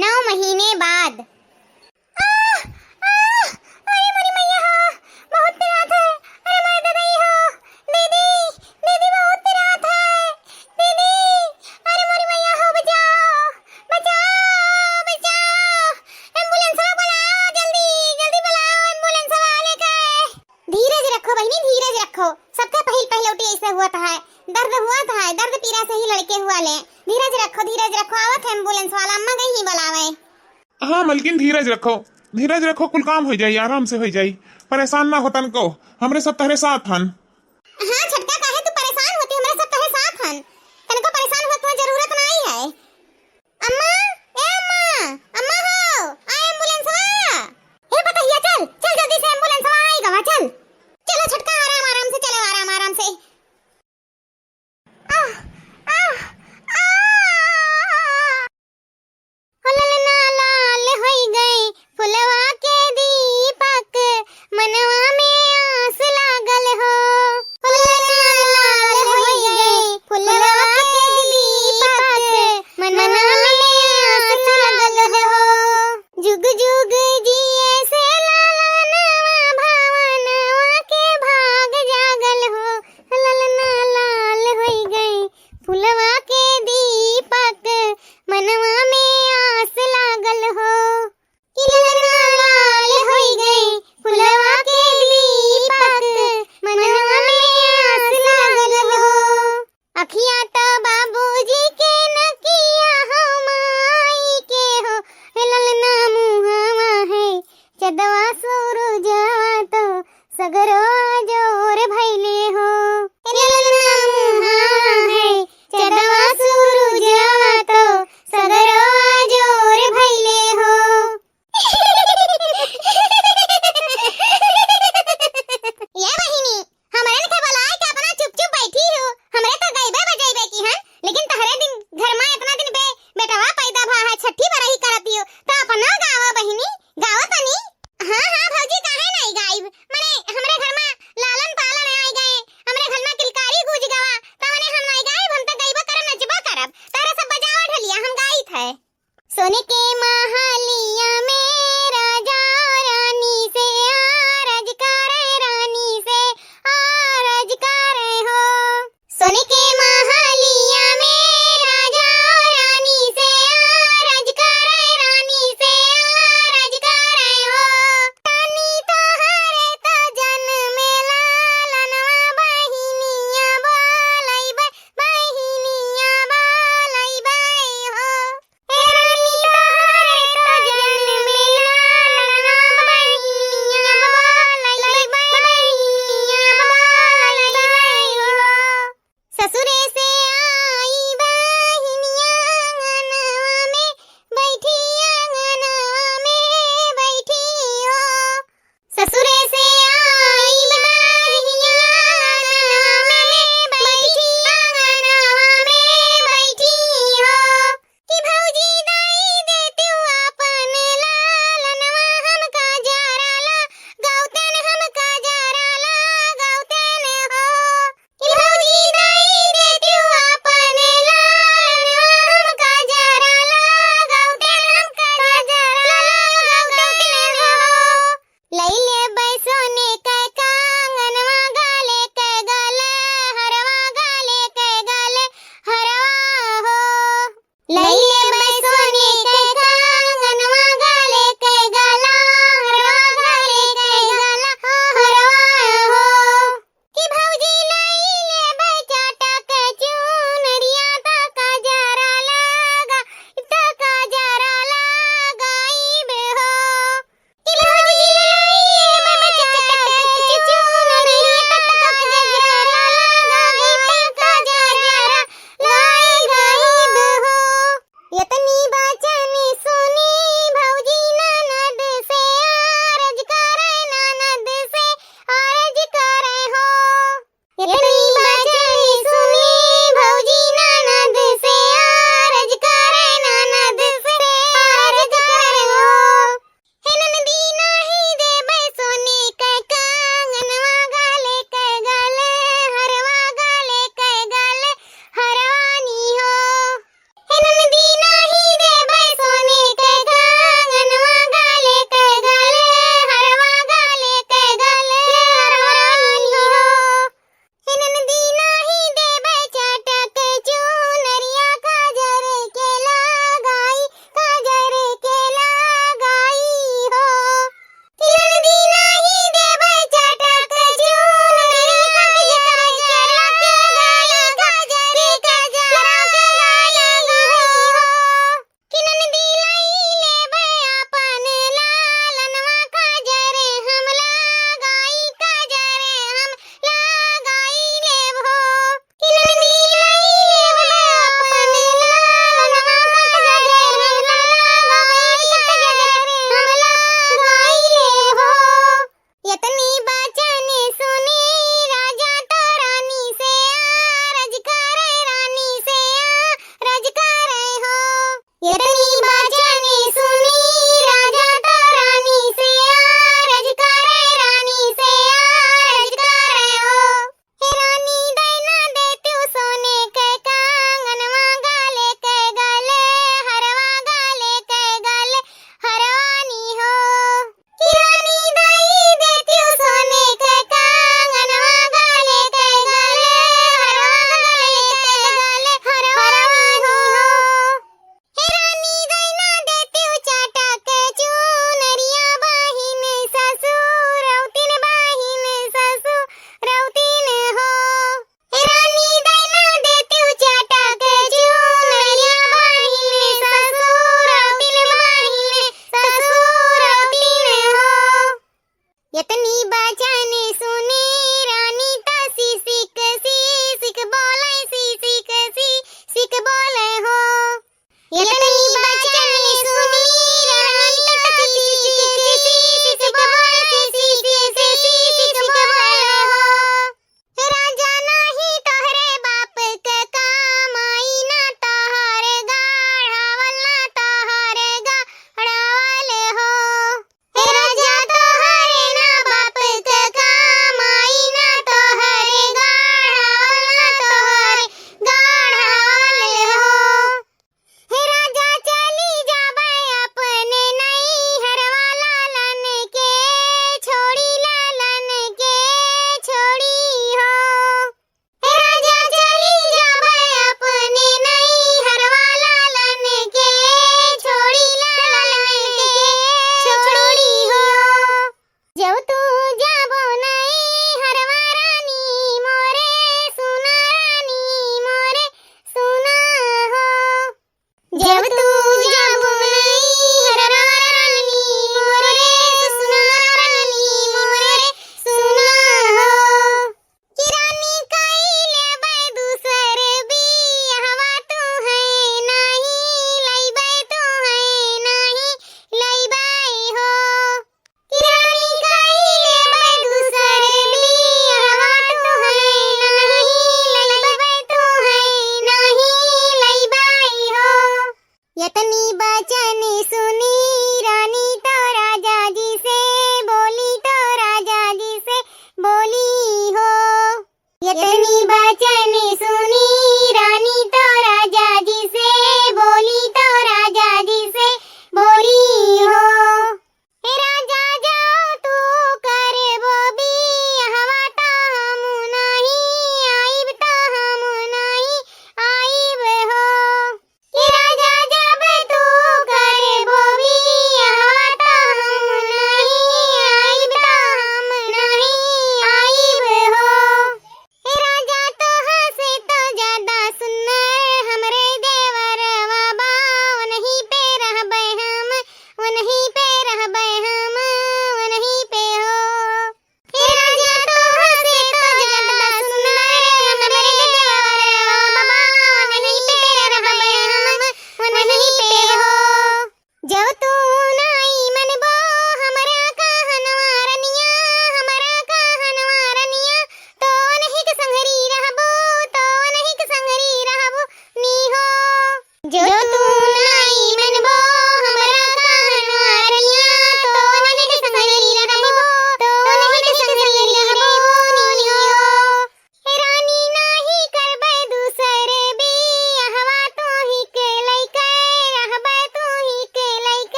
9 महीने बाद। अरे मोरी मैया हो, बहुत पिरात है। अरे माय दादाई हो, दीदी दीदी बहुत पिरात है। दीदी अरे मोरी मैया हो, बचाओ बचाओ बचाओ। एम्बुलेंस बुलाओ, जल्दी जल्दी बुलाओ, एम्बुलेंस वाले का। धीरज रखो बहनी, धीरज रखो। सबका पहले उठी ऐसे हुआ था, दर्द हुआ था, दर्द पीरा से ही लड़के हुआ ले। धीरज रखो, आवत एम्बुलेंस वाला, अम्मा गई ही बुलावे। हाँ मलकिन धीरज रखो, कुल काम हो जाई, आराम से हो जाई। परेशान ना होतन को, हमरे सब तहरे साथ हन। हाँ छटका काहे तू परेशान होती, हमरा सब तोहरे साथ हन। तनको परेशान होत हो जरूरत नहीं है। अम्मा ए अम्मा, अम्मा हो, आ एम्बुलेंसवा। हे बतैया, चल चल जल्दी से एम्बुलेंसवा आई गवा, चल चलो छटका, आराम आराम से चलो, आराम आराम से। आह आह लाल होई गए फुलवा के दीपक, मनवा में आस लागल हो। लाल होई गए फुलवा के दीपक, मनवा में आस लागल हो। जुग जुग जिए से लालनवा, भावनवा के भाग जागल हो। लाल होई गए फुलवा के दीपक, मनवा में आस लागल हो। लाल होई गए फुलवा के दीपक, मनवा में आस लागल हो। अखियाँ तो बाबूजी के नकिया हो, माई के हो। ललना मुहावा है चदवा सूरजवा, तो सगरो जोर भइले हो। ललना मुहावा है चदवा सूरजवा, तो सगरो जोर भइले हो। ये बहिनी हमरे के बुलाए के अपना चुप चुप बैठी हो। हमरे तो गईबे बजाइबे की हन, लेकिन तहरे दिन घर में इतना दिन बेटवा पैदा भा है, छठी बरही करती हो, तो अपना गावा बहिनी, गावा तनी। हाँ हाँ भौजी, काहे नहीं गाइब, मने हमरे घर में लालन पालन आई गए, हमरे घर में किलकारी गूंज गवा, तो मने हम नहीं गाइब, हम तो गईबा करब, नचबा करब। तारे सब बजावा ढलिया हम गाइत है। सोने के महलिया में राजा रानी से आरज करे, रानी से आरज करे हो। सोने के महलिया में राजा रानी से आरज करे, रानी से आरज करे हो। रानी तो हरे तो जन्मे लालनवा, बहिनिया बोलैबे, बहिनिया बोलैबे हो। रानी तो हरे तो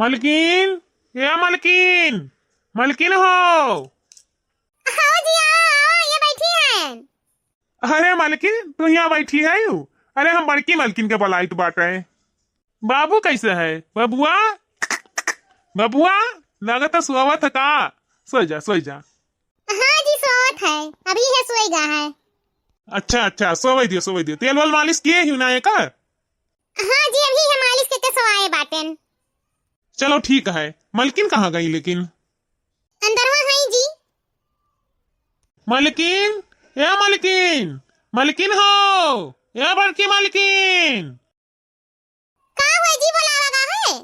मलकिन, या मलकिन, मलकिन हो। हाँ जी, आओ, ये बैठी हैं। अरे मलकिन, तू यहाँ बैठी है यू? अरे हम बड़की मलकिन के बुलाइत बाटे। बाबू कैसे है? बबुआ, बबुआ, लगता सुआवत है का? सो जा, सो जा। हाँ जी, सोत है, अभी है सोएगा है। अच्छा अच्छा, सोवे दियो। तेल वाल मालिश किए ही ना एकर? हाँ जी, अभी है मालिश के सोआए बाटेन। चलो ठीक है। मलकिन कहाँ गई लेकिन? अंदरवा है जी। मलकिन, या मलकिन, मलकिन हो, या बड़की मलकिन। का हुआ जी, बुलावा है?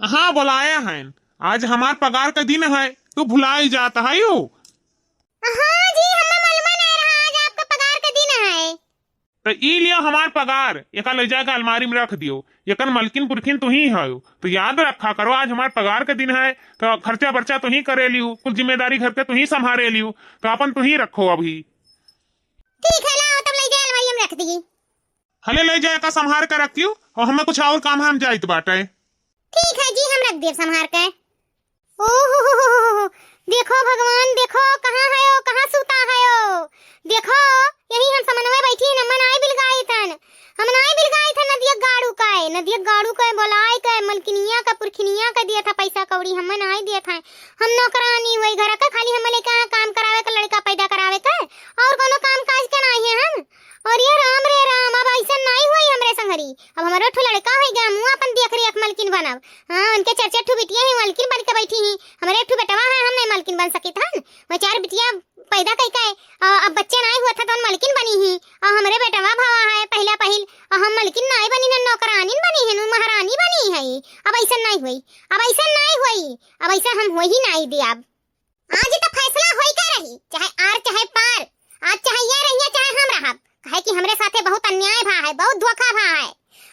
हाँ बुलाया है। आज हमार पगार का दिन है, तू भुलाई जाता है यू। हाँ जी, हमें मालूम नहीं रहा आज आपका पगार का दिन है। तो ई लियो हमार पगार, एका ले जाकर अलमारी में रख दियो। एकन मलकिन पुरखिन तू ही है, तो याद रखा करो आज हमार पगार का दिन है, तो खर्चा बर्चा तू ही करे लियो, कुल जिम्मेदारी घर के तू ही संभाले लियो, तो अपन तू ही रखो अभी। ठीक है, लाओ तब ले जाए अलमारी में रख दी। हले ले जाए का संभार कर रखियो, और हमें कुछ और काम है, हम जाइत बाटे। ठीक है जी, हम रख देव संभार के। ओहो, देखो भगवान, देखो कहाँ है हो, कहाँ सूता है हो। देखो यही हम समन्वय बैठी न मनाई बिलगाई थन, हम नाई बिलगाई थन नदिया गाड़ू का बोलाई का मलकिनिया का पुरखिनिया का दिया था पैसा कौड़ी, हम नाई दिया था। हम नौकरानी हुई घर का, खाली हम लेके काम करावे का, लड़का पैदा करावे का, और कोनो काम काज के नहीं है हम। और ये राम रे राम, अब ऐसा नहीं हुई हमरे संगरी। अब हमारा ठो लड़का हो गया, मुँह अपन देख रही एक मलकिन बनब। हाँ, उनके चार चार ठो बिटिया ही मलकिन बन के बैठी ही, हमारे एक ठो बेटवा है, हम नहीं मलकिन बन सकी था। वो चार बिटिया पैदा कई का, अब बच्चे नहीं हुआ था तो हम मलकिन बनी ही। और हमारे बेटवा भावा है पहला पहिल, और हम मलकिन नहीं बनी न, नौकरानी बनी है, महारानी बनी है। अब ऐसा नहीं हुई, अब ऐसा नहीं हुई, अब ऐसा हम हो ही नहीं दिया। अब आज तो फैसला होई का रही, चाहे आर चाहे पार, आज चाहे ये रही चाहे हम रहब। कहे कि हमरे साथे बहुत अन्याय भा है, बहुत धोखा भा है।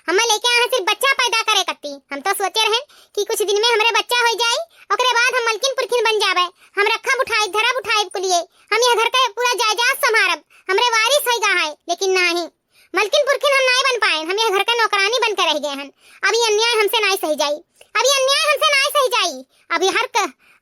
हम लेके आए सिर्फ बच्चा पैदा करे कत्ती। हम तो सोचे रहे कि कुछ दिन में हमरे बच्चा हो जाए, ओकरे बाद हम मलकिन पुरखिन बन जावे, हम रखा उठाई धरा उठाई के लिए, हम ये घर का पूरा जायदाद संभारब, हमरे वारिस होगा है। लेकिन नहीं, मलकिन पुरखिन हम नहीं बन पाए, हम ये घर का नौकरानी बन के रह गए हैं। अब ये अन्याय हमसे नहीं सही जाई, अब ये अन्याय हमसे नहीं सही जाई। अब ये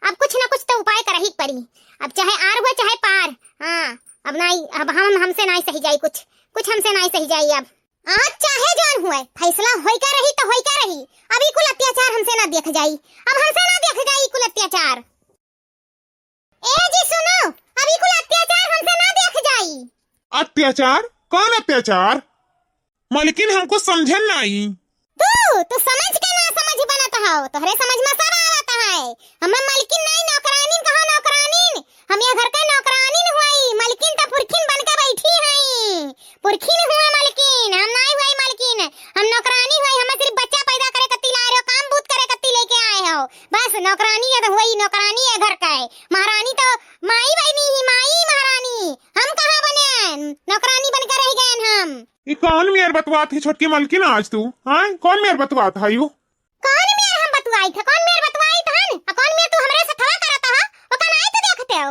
अब कुछ ना कुछ तो उपाय कर ही पड़ी, अब चाहे आर हुआ चाहे पार। हाँ, अब नहीं, अब हमसे नहीं सही जाई, कुछ हमसे नहीं सही जाई। अब आज चाहे जान हुए, फैसला होई का रही तो होई का रही। अभी कुल अत्याचार हमसे ना देख जाई, अब हमसे ना देख जाई कुल अत्याचार। ए जी सुनो, अभी कुल अत्याचार हमसे ना देख जाई। अत्याचार? कौन अत्याचार? मलकिन हमको समझन नहीं। तू समझ के ना समझ बनत हो, तोहरे समझ में सब आवत है। हम मलकिन नहीं, नौकरानी कहा नौकरानी, हम ये घर का नौकरानी हुई, मलकिन तो पुरखिन बन के बैठी है। पुरखिन हुआ मलकिन, हम नहीं हुई मलकिन, हम नौकरानी हुई। हम सिर्फ बच्चा पैदा करे कत्ती ला रहे हो, काम बूत करे कत्ती लेके आए हो, बस। नौकरानी है तो हुई, नौकरानी है घर का है। महारानी तो माई बनी ही, माई महारानी। हम कहाँ बने, नौकरानी बन के रह गए हम। ये कौन मेयर बतवात है छोटकी मलकिन आज तू? हाँ, कौन मेयर बतवात है यू? कौन मेयर हम बतवाई था, कौन मेयर बतवाई था, कौन मेयर तू हमरे से थवा करता है, वो कौन आई तो देखते हो।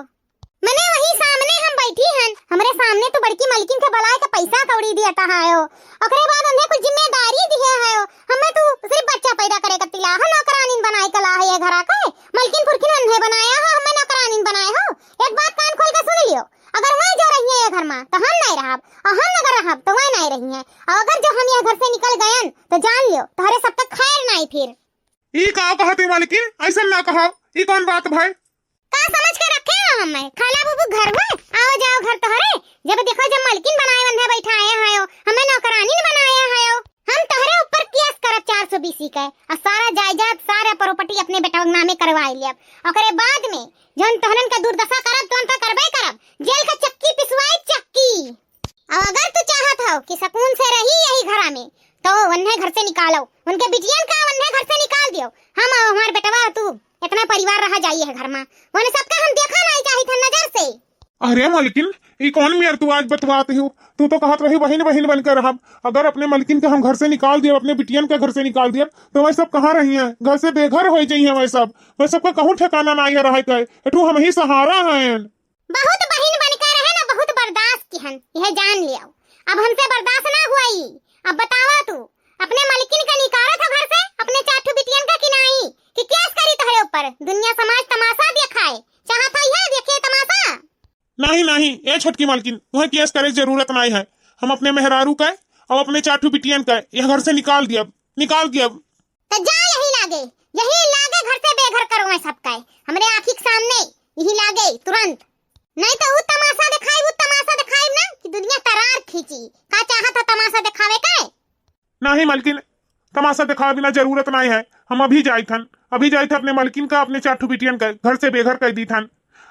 मने वही सामने हम बैठी हैं, हमरे सामने तो बड़की मलकिन के बलाय का पैसा कौड़ी दिया है हो, ओकरे बाद उन्हें कुछ जिम्मेदारी दी है हो। हमें तू सिर्फ बच्चा पैदा करे कत्ती ला, नौकरानी बनाए कला है ये घरा का। मलकिन पुरखिन उन्हें बनाया हो, हमें नौकरानी बनाए हो। एक बात कान खोल के सुन लियो, अगर वही जो रही है ये घर में तो हम नहीं रहब, और हम अगर रहब तो वही नहीं रही है। और अगर जो हम ये घर से निकल गए तो जान लियो तुम्हारे सब तक खैर नहीं फिर। ये का कहा तू मलकिन? ऐसा ना कहा, ये कौन बात भाई? का समझ के रखे हो हमें, खाला बुबू घर में आओ जाओ घर तोहरे। जब देखो जब मलकिन बनाए बंधे बैठाए हो, हमें नौकरानी बनाया है। हम तोहरे ऊपर केस करब 420 का, और सारा जायदाद सारा प्रॉपर्टी अपने बेटा के नामे करवाई लियब। ओकरे बाद में जौन तोहरन का दुर्दशा करब तो तो करबे करब, जेल का चक्की पिसवाई चक्की। और अगर तू चाहत हो कि सुकून से रही यही घरा में, तो उन्हें घर से निकालो, उनके बिटियन का उन्हें घर से निकाल दियो। हम और हमारे बेटवा तू इतना परिवार रहा जाइए है घर में, उन्हें सबका हम देखा नहीं चाहिए था नजर से। अरे मलकिन, ये कौन मेयर तू आज बतवाते हो? तू तो कहत रही बहन बहन बनकर रहब। अगर अपने मलकिन के हम घर से निकाल दिए, अपने बिटियन के घर से निकाल दिए, तो वह सब कहाँ रही हैं? घर से बेघर हो जाइए वह सब का कहूँ ठिकाना नहीं रहे का, एठू हम ही सहारा हैं। बहुत बहन बनकर रहे ना, बहुत बर्दाश्त की हन, यह जान लियो। अब हमसे बर्दाश्त ना हुई। अब बतावा तू अपने मलकिन का निकाला था घर से, अपने चाटू बिटियन का कि नहीं? और दुनिया समाज तमाशा दिखाए, चाहत है देखे तमाशा। नहीं नहीं ए छोटकी मालकिन, तुम्हें केस करे की जरूरत नहीं है। हम अपने मेहरारू का और अपने चाटू बिटियन का यह घर से निकाल दिया, निकाल दिया। तो जा यही लागे घर से बेघर करो मैं सबका, हमरे आँखी के सामने यही लागे तुरंत। नहीं तो वो तमाशा दिखाई ना कि दुनिया तरार खींची। का चाहत है तमाशा दिखावे का? नहीं मालकिन, तमाशा दिखा बिना जरूरत नहीं है। हम अभी जाए थे अपने मालकिन का अपने चाटू बिटियन का घर से बेघर कर दी थन।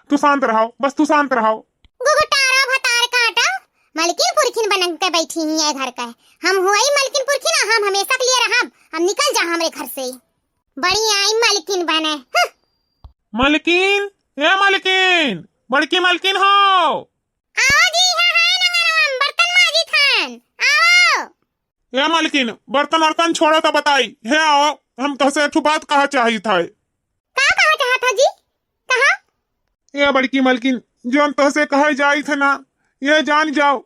तू शांत रहो, बस तू शांत रहो। गुगुटारा भतार काटा मलकिन पुरखिन बन के बैठी ही है घर का। हम हुई मलकिन पुरखिन, हम हमेशा के लिए रहब। हम निकल जा हमरे घर से, बड़ी आई मलकिन बने। मालकिन, ए मालकिन, बड़की मालकिन हो। आओ जी, है नंगनम बर्तन माजी थन, आओ। ए मालकिन, बर्तन वर्तन छोड़ो तो बताई है। आओ, हम तुझसे एक बात कहा चाहिए था। कहा था जी? कहा? ये बड़की मालकिन, जो हम तुझसे कहे जाई थे ना, ये जान जाओ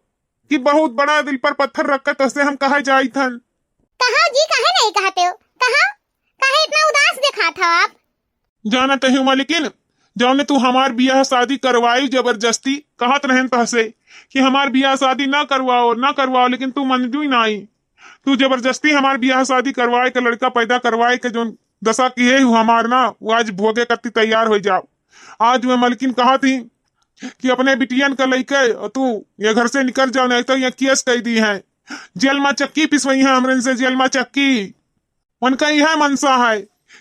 कि बहुत बड़ा दिल पर पत्थर रखकर तुझसे हम कहे जाई थन। कहा जी, कहे नहीं कहते हो? कहा इतना उदास देखा था आप? जाना तो मालकिन, जौने तू हमार बियाह शादी करवाई जबरदस्ती, कहत रहे तुझसे कि हमार बियाह शादी ना करवाओ, लेकिन तू मंजू ही नहीं। तू जबरदस्ती हमार बियाह शादी करवाए के लड़का पैदा करवाए के जो दशा किए हमार ना, वो आज भोगे करती तैयार हो जाओ। आज मैं मलकिन कहा थी कि अपने बिटियन का लेके तू ये घर से निकल जाओ, नहीं तो ये केस कह दी है, जेल में चक्की पिसवई है हमरे से, जेल में चक्की। उनका यह मनसा है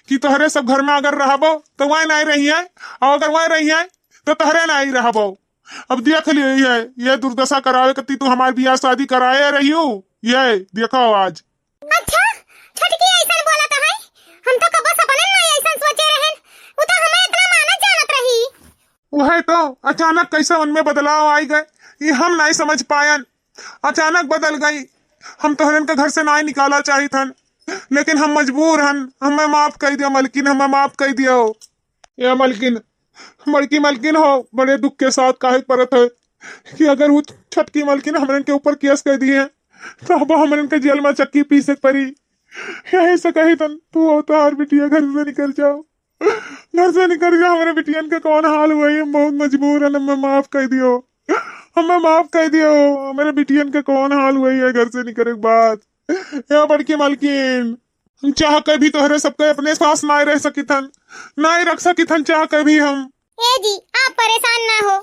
कि तोहरे सब घर में अगर रहबो तो वह नहीं रही है, और अगर वह रही है तो तोहरे नहीं रहबो। अब देख लिये है ये दुर्दशा करावे कती तू हमारी बियाह शादी कराए रही हो, ये देखो आज। अच्छा छटकी ऐसा बोला था है? हम तो कबो सपने में ऐसा सोचे रहन, वो तो हमें इतना मानत जानत रही। वह तो अचानक कैसे उनमें बदलाव आई गए, ये हम नहीं समझ पायन। अचानक बदल गई। हम तोहरन के घर से नहीं निकाला चाहिए था, लेकिन हम मजबूर हन। हमें माफ कर दियो मलकिन, हमें माफ कर दियो। ये मलकिन, बड़की मलकिन हो, बड़े दुख के साथ काहे परत है कि अगर वो छटकी मलकिन हमरन के ऊपर केस कर दिए हैं तो अब हमरन के जेल में चक्की पीसे पड़ी। यही से कही तन तू होता हर बिटिया घर से निकल जाओ, घर से निकल जाओ। हमारे बिटियन का कौन हाल हुआ है, हम बहुत मजबूर है, हमें माफ कर दियो, हमें माफ कर दियो। हमारे बिटियन का कौन हाल हुआ है घर से निकलने के बाद। या बड़की मालकिन, हम चाह कर भी तोहरे सबके अपने पास नहीं रह सकी थन, नहीं रख सकी थन चाह कर भी हम। ए जी आप परेशान ना हो,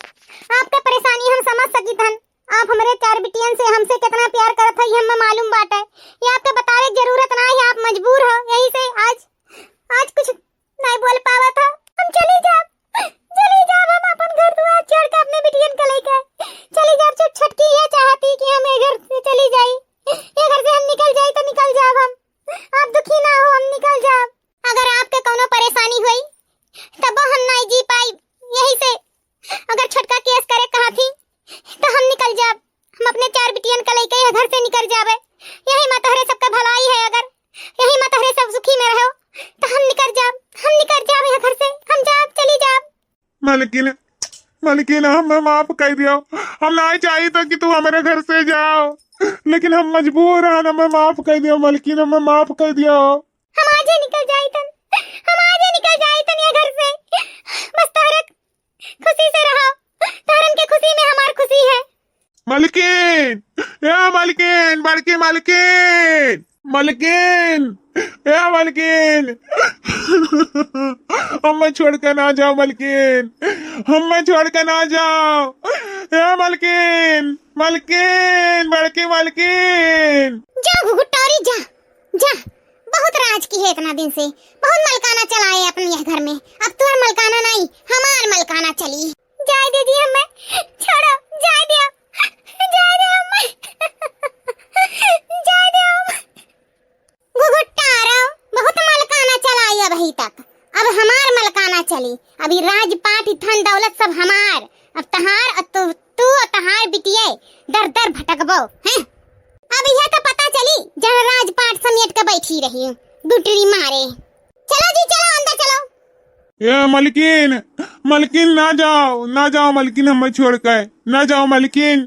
आपका परेशानी हम समझ सकी थन। आप हमारे 4 बिटियन से हमसे कितना प्यार करत है हमें मालूम बात है। ये आपके बतावे की जरूरत ना है, आप मजबूर हो। यही से आज कुछ नहीं बोल पावा था। हम चली जाब हम अपन घर द्वार छोड़ के अपने बिटियन को लेके चली जाब। छटकी ये चाहती कि हम घर से चली जाई, ये घर से हम निकल जाई तो निकल जाब हम। आप दुखी ना हो, हम निकल जाब। अगर आपके कोनो परेशानी हुई तब हम नहीं जी पाई। यही से अगर छटका केस करे कहा थी तो हम निकल जाब। हम अपने 4 बिटियन का लेके घर से निकल जाबे। यही मत हरे सबका भलाई है, अगर यही मत हरे सब सुखी में रहो तो हम निकल जाब यहाँ घर से। हम जाब, चली जाब। मलकिन हमें माफ कर दियो। हम नहीं चाहिए था कि तू हमारे घर से जाओ, लेकिन हम मजबूर हैं। हमें माफ कर दियो मलकिन, हमें माफ कर दियो। हम आज निकल जाए तन ये घर से। बस तारक खुशी से रहो, तारन के खुशी में हमार खुशी है। मलकिन, या मलकिन, बड़की मलकिन, या मलकिन, हमें छोड़ कर ना जाओ मलकिन, हमें छोड़ कर ना जाओ। या मलकिन, बड़की मलकिन। जा घुघुटारी जा, बहुत राज की है इतना दिन से, बहुत मलकाना चलाए अपने यह घर में। अब तो मलकाना नहीं, हमार मलकाना चली। जाए दीजिए हमें, छोड़ो, जाए दियो हमें, जाए दियो। घुघुटारा बहुत मलकाना चलाई अभी तक, अब हमार मलकाना चली। अभी राजपाट धन दौलत सब हमार। अब तहार तू और तहार बिटिया दर भटकबो हैं। अब यह तो पता चली जहाँ राजपाट समेट के बैठी रही हूँ डुटरी मारे। चलो जी, चलो अंदर चलो। ये मलकिन ना जाओ मलकिन, हमें छोड़ कर ना जाओ मलकिन।